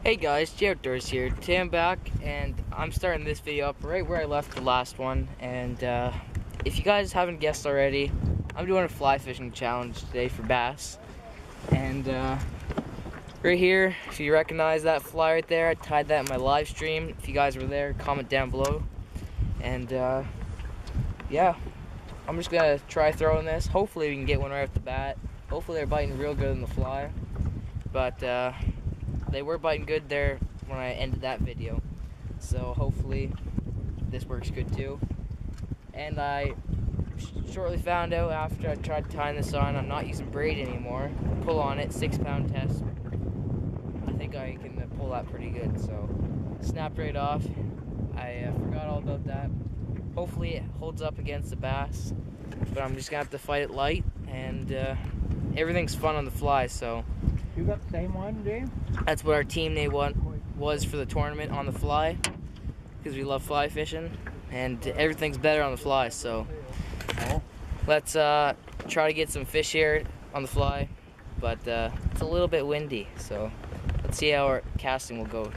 Hey guys, Jay Outdoors here. Today I'm back and I'm starting this video up right where I left the last one. And if you guys haven't guessed already, I'm doing a fly fishing challenge today for bass. And right here, if you recognize that fly right there, I tied that in my live stream. If you guys were there, comment down below. And yeah, I'm just gonna try throwing this. Hopefully we can get one right off the bat. Hopefully they're biting real good in the fly. But they were biting good there when I ended that video, so hopefully this works good too. And I shortly found out after I tried tying this on, I'm not using braid anymore. Pull on it, 6-pound test. I think I can pull that pretty good, so snapped right off. I forgot all about that. Hopefully it holds up against the bass, but I'm just gonna have to fight it light, and everything's fun on the fly, so. You got the same one, Dave? That's what our team name was for the tournament, on the fly, because we love fly fishing, and everything's better on the fly. So let's try to get some fish here on the fly, but it's a little bit windy, so let's see how our casting will go.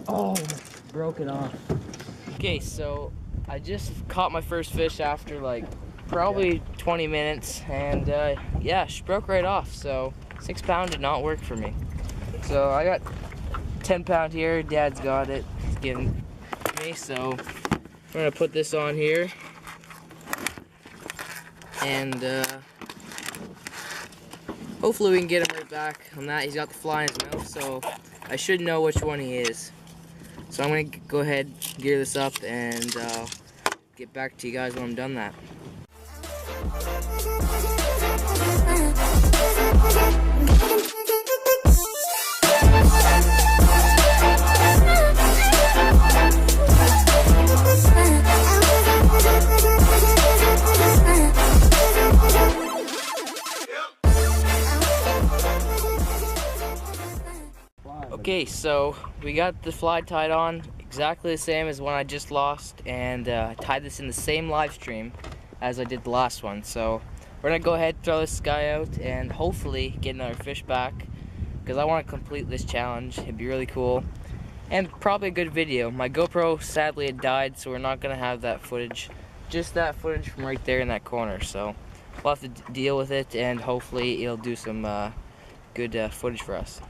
Oh, broke it off. Okay, so I just caught my first fish after like probably 20 minutes, and yeah, she broke right off. So 6-pound did not work for me. So I got 10-pound here. Dad's got it. He's giving me. So I'm gonna put this on here, and hopefully we can get him right back on that. He's got the fly in his mouth, so I should know which one he is. So I'm going to go ahead, gear this up, and get back to you guys when I'm done that. Okay, so we got the fly tied on exactly the same as one I just lost, and tied this in the same live stream as I did the last one. So we're gonna go ahead, throw this guy out, and hopefully get another fish back, because I want to complete this challenge. It'd be really cool, and probably a good video. My GoPro sadly had died, so we're not gonna have that footage, just that footage from right there in that corner. So we'll have to deal with it, and hopefully it'll do some good footage for us.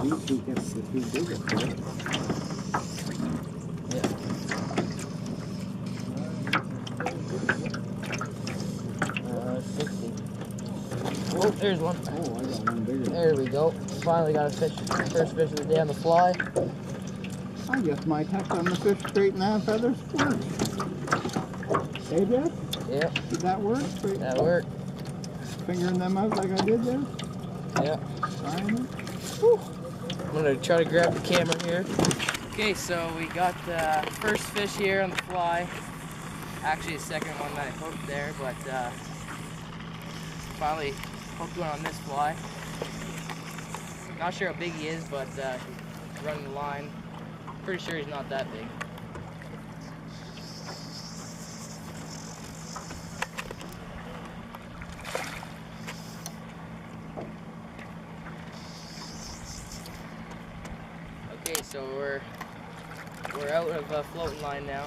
Usually gets the two biggest, right? Yeah. Oh, there's one. Oh, I got one bigger. There we go. Finally got a fish. First fish of the day on the fly. I guess my touch on the fish straight and that feathers works. Hey, Jeff? Yep. Did that work? Straight That worked. fingering them out like I did there? Yep. Trying it? Whew. I'm gonna try to grab the camera here. Okay, so we got the first fish here on the fly. Actually, the second one that I hooked there, but finally hooked one on this fly. Not sure how big he is, but he's running the line. Pretty sure he's not that big. Okay, so we're out of floating line now.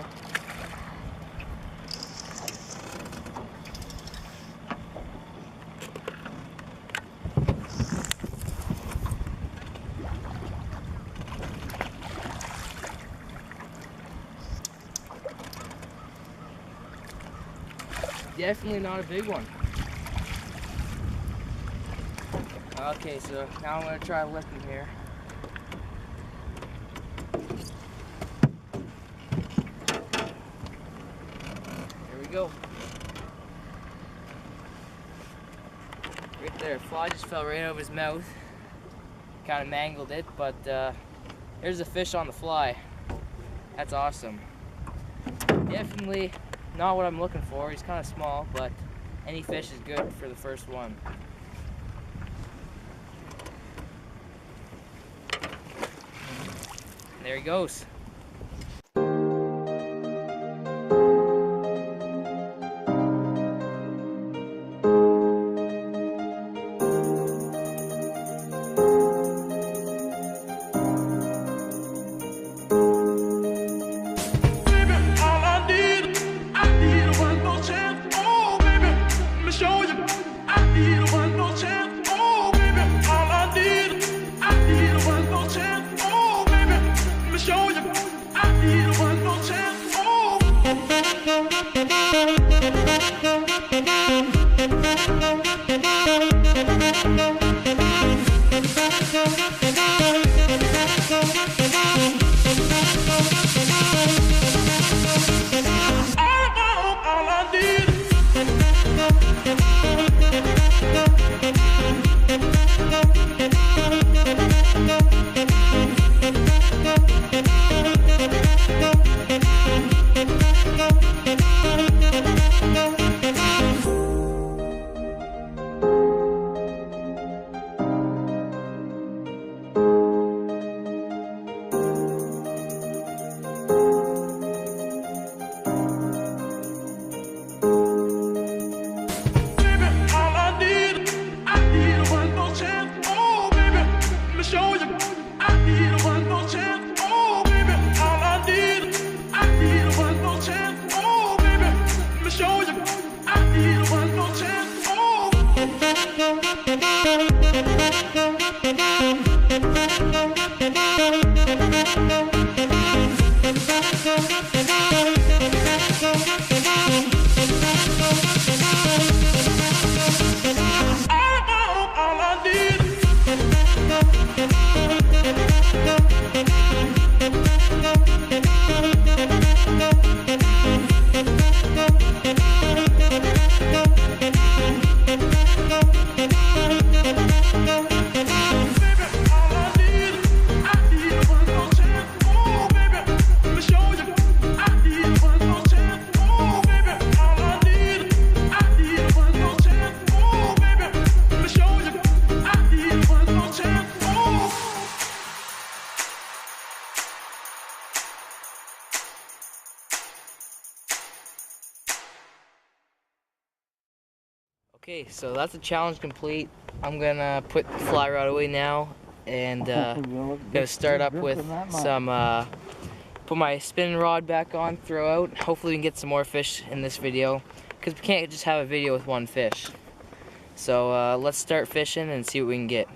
Definitely not a big one. Okay, so now I'm gonna try lifting here. Here we go. Right there, fly just fell right out of his mouth. Kind of mangled it, but there's a fish on the fly. That's awesome. Definitely not what I'm looking for. He's kind of small, but any fish is good for the first one. There he goes. All I need one more chance. Okay, so that's the challenge complete. I'm gonna put the fly rod away now, and gonna start up with some, put my spinning rod back on, throw out. Hopefully we can get some more fish in this video, because we can't just have a video with one fish. So let's start fishing and see what we can get.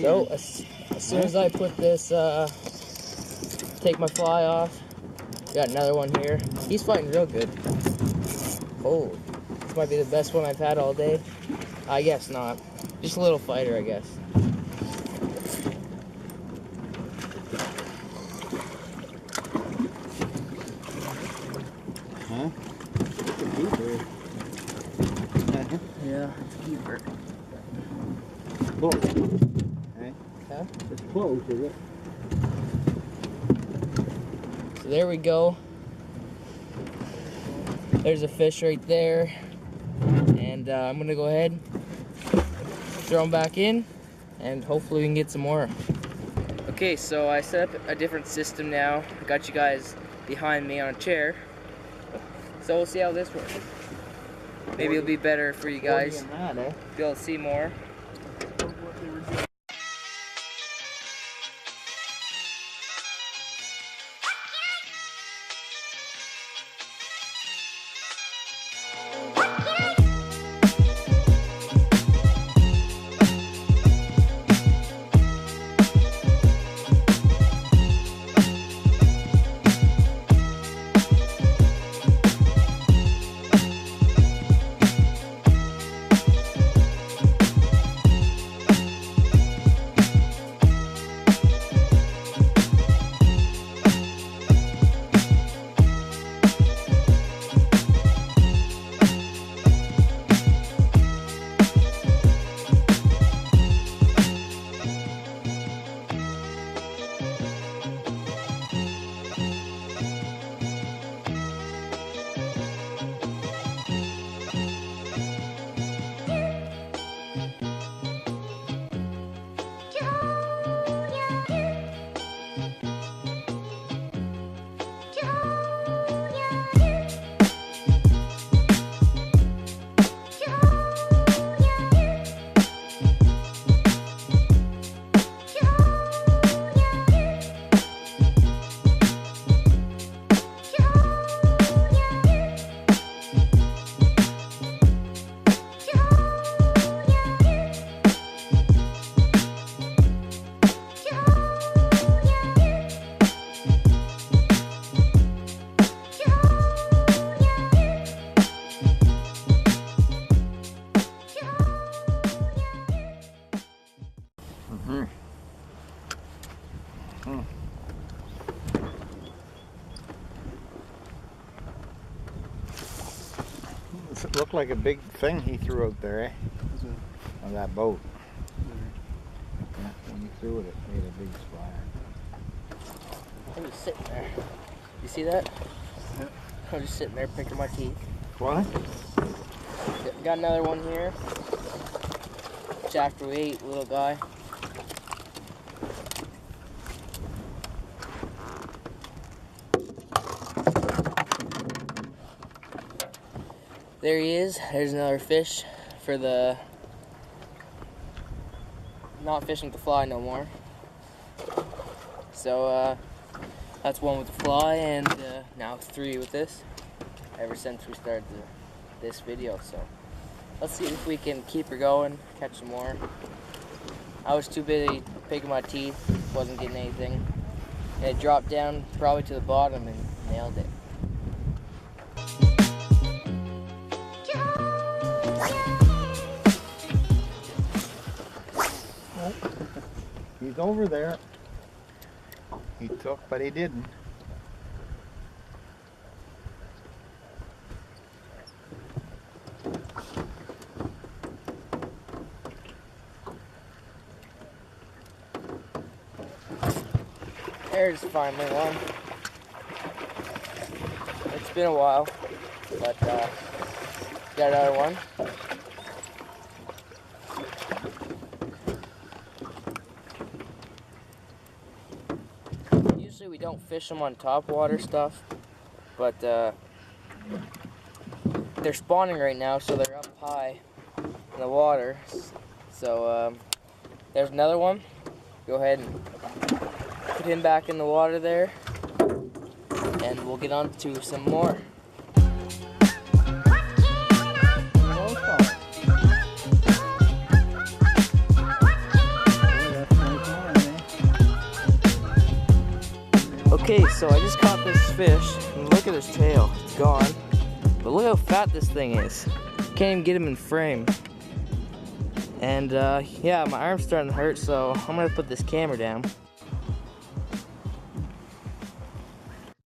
So as soon as I put this, take my fly off, got another one here. He's fighting real good. Oh, this might be the best one I've had all day. I guess not. Just a little fighter, I guess. Huh? It's a keeper. Yeah, it's a keeper. Close. Okay. Huh? It's close, is it? So there we go. There's a fish right there. And I'm gonna go ahead, throw them back in, and hopefully we can get some more. Okay, so I set up a different system now. I got you guys behind me on a chair. So we'll see how this works. Maybe it'll be better for you guys. Be able to see more. It looked like a big thing he threw out there, eh? On that boat. Yeah, when he threw it, it made a big splash. I'm just sitting there. You see that? Yeah. I'm just sitting there picking my teeth. What? Got another one here. It's after we ate, little guy. There he is. There's another fish for the... Not fishing with the fly no more. So that's one with the fly, and now 3 with this. Ever since we started this video, so let's see if we can keep her going, catch some more. I was too busy picking my teeth, wasn't getting anything. And it dropped down probably to the bottom and nailed it. He's over there. He took, but he didn't. There's finally one. It's been a while, but got another one. Usually we don't fish them on top water stuff, but they're spawning right now, so they're up high in the water. So there's another one. Go ahead and put him back in the water there, and we'll get on to some more. Okay, so I just caught this fish, and look at his tail, it's gone. But look how fat this thing is. Can't even get him in frame. And yeah, my arm's starting to hurt, so I'm gonna put this camera down.